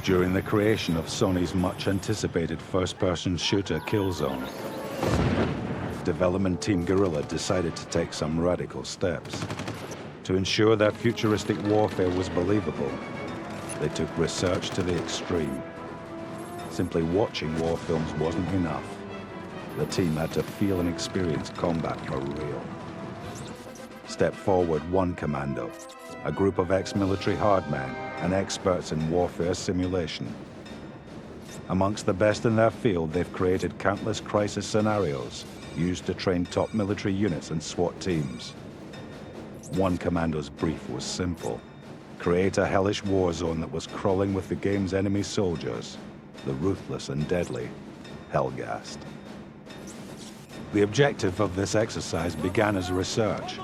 during the creation of Sony's much-anticipated first-person shooter Killzone, development team Guerrilla decided to take some radical steps. To ensure that futuristic warfare was believable, they took research to the extreme. Simply watching war films wasn't enough. The team had to feel and experience combat for real. Step forward one commando, a group of ex-military hardmen and experts in warfare simulation. Amongst the best in their field, they've created countless crisis scenarios used to train top military units and SWAT teams. One commando's brief was simple: create a hellish war zone that was crawling with the game's enemy soldiers, the ruthless and deadly Hellgast. The objective of this exercise began as research,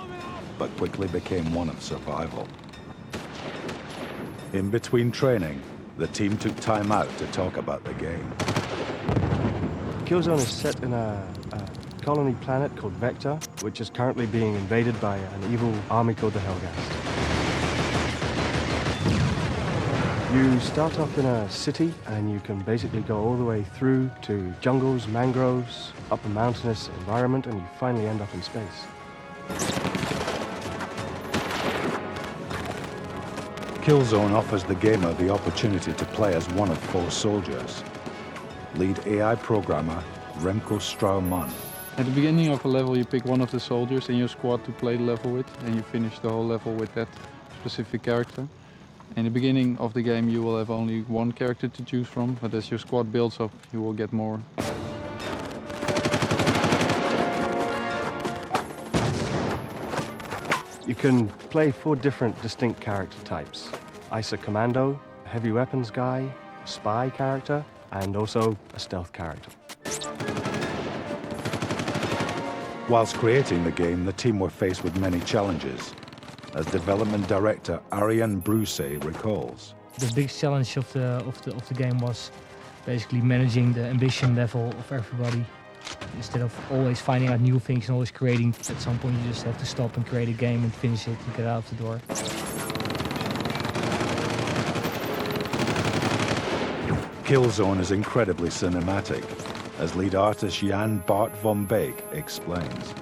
but quickly became one of survival. In between training, the team took time out to talk about the game. Killzone is set in a colony planet called Vector, which is currently being invaded by an evil army called the Hellgast. You start off in a city and you can basically go all the way through to jungles, mangroves, up a mountainous environment, and you finally end up in space. Killzone offers the gamer the opportunity to play as one of 4 soldiers. Lead AI programmer Remco Straumann. At the beginning of a level, you pick one of the soldiers in your squad to play the level with, and you finish the whole level with that specific character. In the beginning of the game, you will have only one character to choose from, but as your squad builds up, you will get more. You can play 4 different distinct character types: ISA Commando, a heavy weapons guy, a spy character, and also a stealth character. Whilst creating the game, the team were faced with many challenges, as development director Ariane Brousse recalls. The biggest challenge of the game was basically managing the ambition level of everybody. Instead of always finding out new things and always creating, at some point you just have to stop and create a game and finish it and get out of the door. Killzone is incredibly cinematic, as lead artist Jan Bart van Beek explains.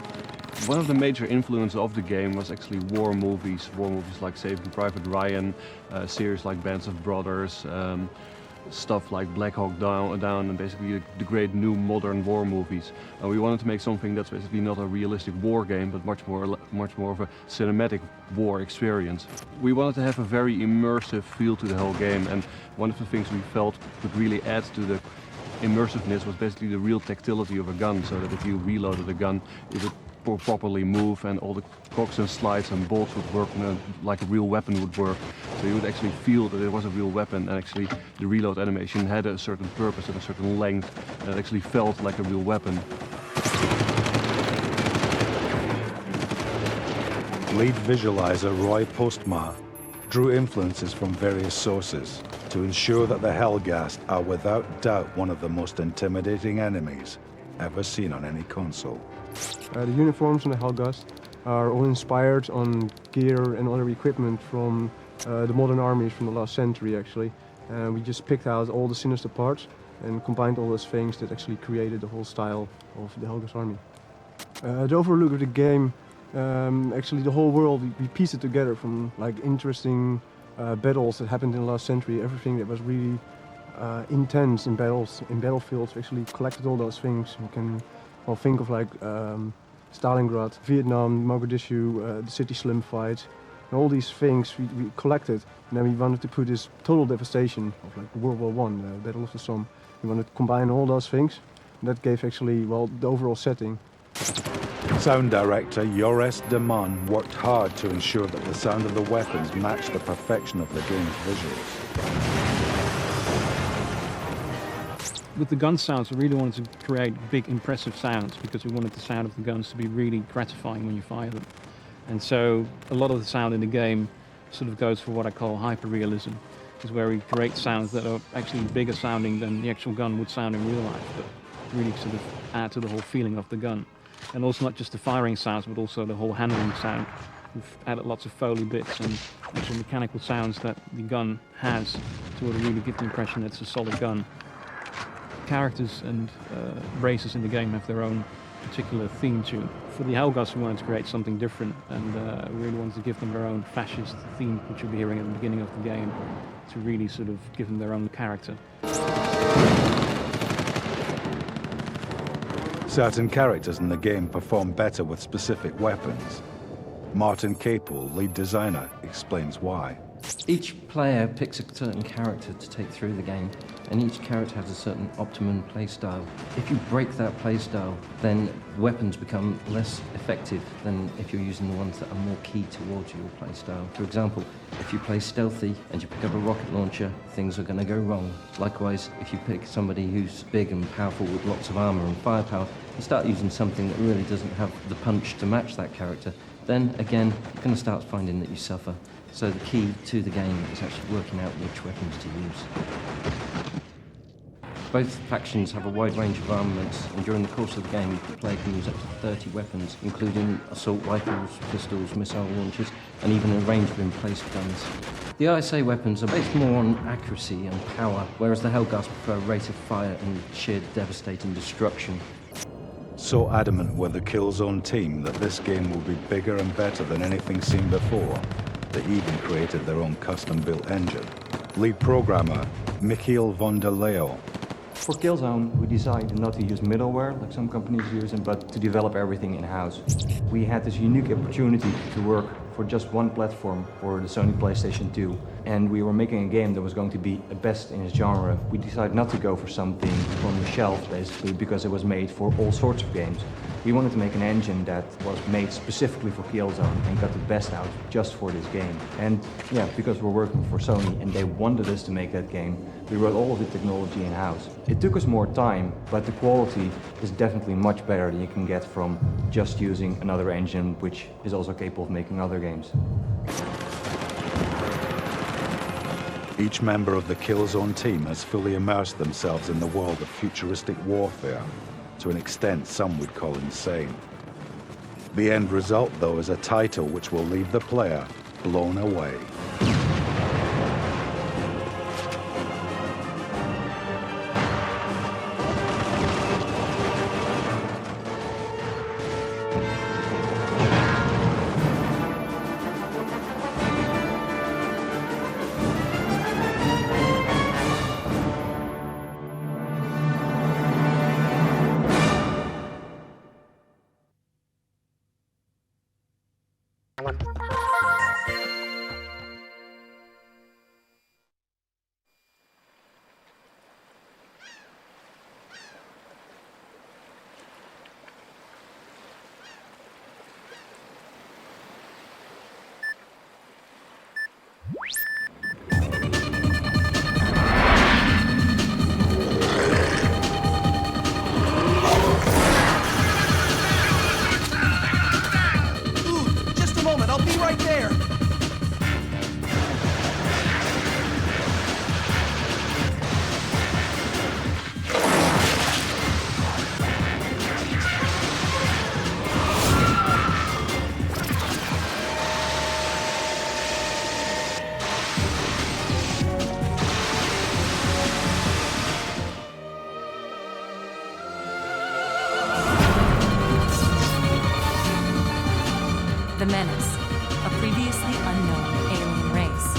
One of the major influences of the game was actually war movies like Saving Private Ryan, series like Bands of Brothers, stuff like Black Hawk Down, and basically the great new modern war movies. And we wanted to make something that's basically not a realistic war game, but much more of a cinematic war experience. We wanted to have a very immersive feel to the whole game, and one of the things we felt could really add to the immersiveness was basically the real tactility of a gun, so that if you reloaded a gun, it would properly move and all the cocks and slides and bolts would work like a real weapon would work. So you would actually feel that it was a real weapon, and actually the reload animation had a certain purpose and a certain length, and it actually felt like a real weapon. Lead visualizer Roy Postma drew influences from various sources to ensure that the Hellgast are without doubt one of the most intimidating enemies ever seen on any console. The uniforms on the Hellgast are all inspired on gear and other equipment from the modern armies from the last century, actually. We just picked out all the sinister parts and combined all those things that actually created the whole style of the Hellgast army. The overall look of the game, actually the whole world, we pieced it together from like interesting battles that happened in the last century, everything that was really intense in battles, in battlefields. We actually collected all those things. You can think of like Stalingrad, Vietnam, Mogadishu, the City Slim fight, and all these things we collected. And then we wanted to put this total devastation of like World War I, the Battle of the Somme. We wanted to combine all those things. And that gave actually, well, the overall setting. Sound director Joris de Man worked hard to ensure that the sound of the weapons matched the perfection of the game's visuals. With the gun sounds, we really wanted to create big, impressive sounds because we wanted the sound of the guns to be really gratifying when you fire them. And so a lot of the sound in the game sort of goes for what I call hyper-realism, is where we create sounds that are actually bigger sounding than the actual gun would sound in real life, but really sort of add to the whole feeling of the gun. And also not just the firing sounds, but also the whole handling sound, We've added lots of Foley bits and actual mechanical sounds that the gun has to really give the impression that it's a solid gun. Characters and races in the game have their own particular theme tune. For the Helghast, we wanted to create something different, and we really wanted to give them their own fascist theme, which you'll be hearing at the beginning of the game, to really sort of give them their own character. Certain characters in the game perform better with specific weapons. Martin Capel, lead designer, explains why. Each player picks a certain character to take through the game, and each character has a certain optimum playstyle. If you break that playstyle, then weapons become less effective than if you're using the ones that are more key towards your playstyle. For example, if you play stealthy and you pick up a rocket launcher, things are going to go wrong. Likewise, if you pick somebody who's big and powerful with lots of armor and firepower, and start using something that really doesn't have the punch to match that character, then again, you're going to start finding that you suffer. So the key to the game is actually working out which weapons to use. Both factions have a wide range of armaments, and during the course of the game, the player can use up to 30 weapons, including assault rifles, pistols, missile launchers, and even a range of emplaced guns. The ISA weapons are based more on accuracy and power, whereas the Helghast prefer rate of fire and sheer devastating destruction. So adamant were the Killzone team that this game will be bigger and better than anything seen before, they even created their own custom-built engine. Lead programmer, Michiel van der Leeuw. For Killzone, we decided not to use middleware like some companies use, but to develop everything in-house. We had this unique opportunity to work for just one platform for the Sony PlayStation 2, and we were making a game that was going to be the best in its genre. We decided not to go for something from the shelf, basically, because it was made for all sorts of games. We wanted to make an engine that was made specifically for Killzone and got the best out just for this game. And yeah, because we're working for Sony and they wanted us to make that game, we wrote all of the technology in-house. It took us more time, but the quality is definitely much better than you can get from just using another engine which is also capable of making other games. Each member of the Killzone team has fully immersed themselves in the world of futuristic warfare, to an extent some would call insane. The end result, though, is a title which will leave the player blown away. The Menace, a previously unknown alien race.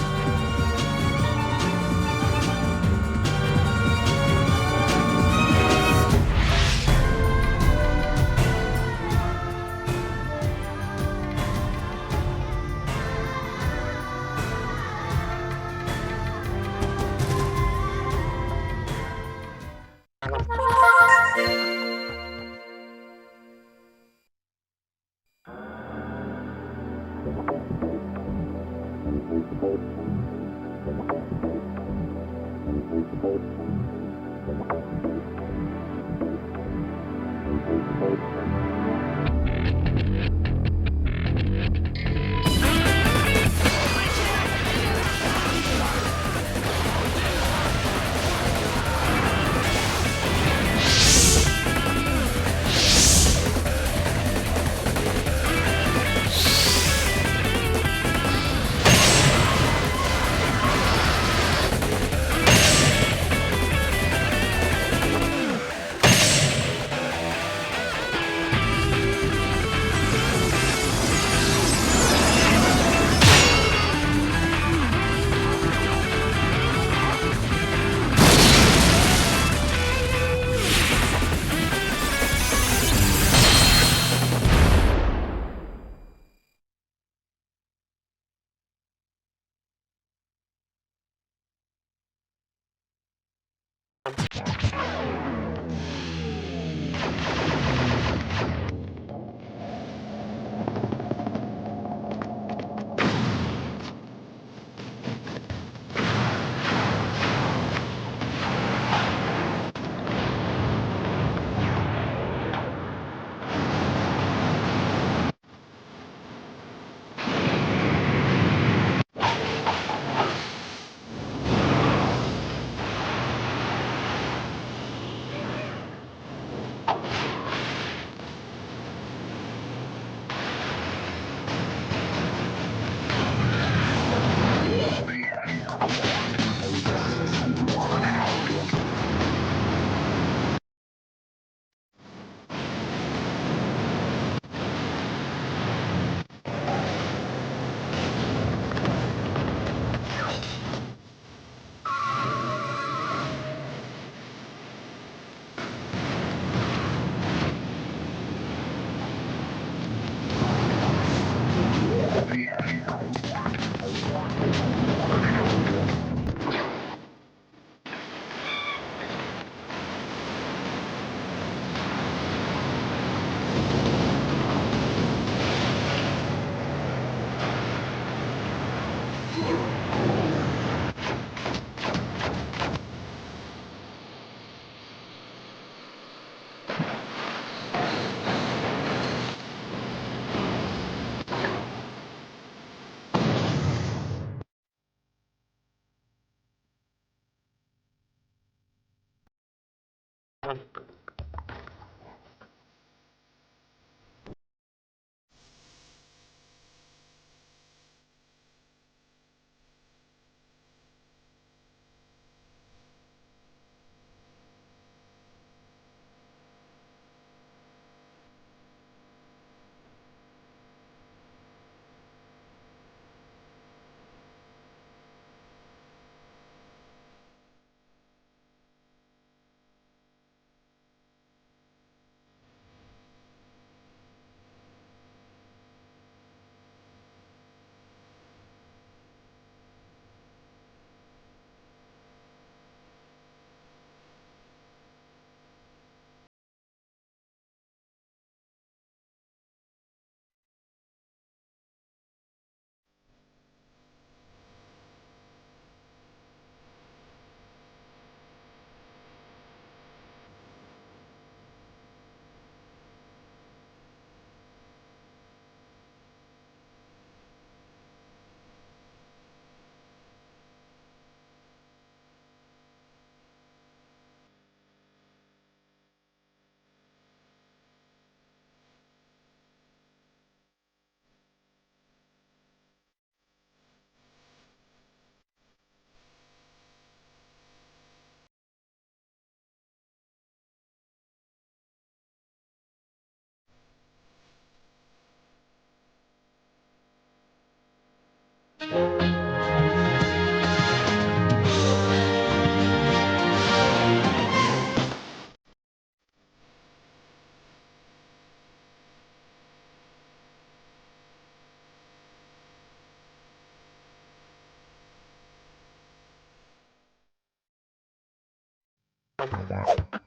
That.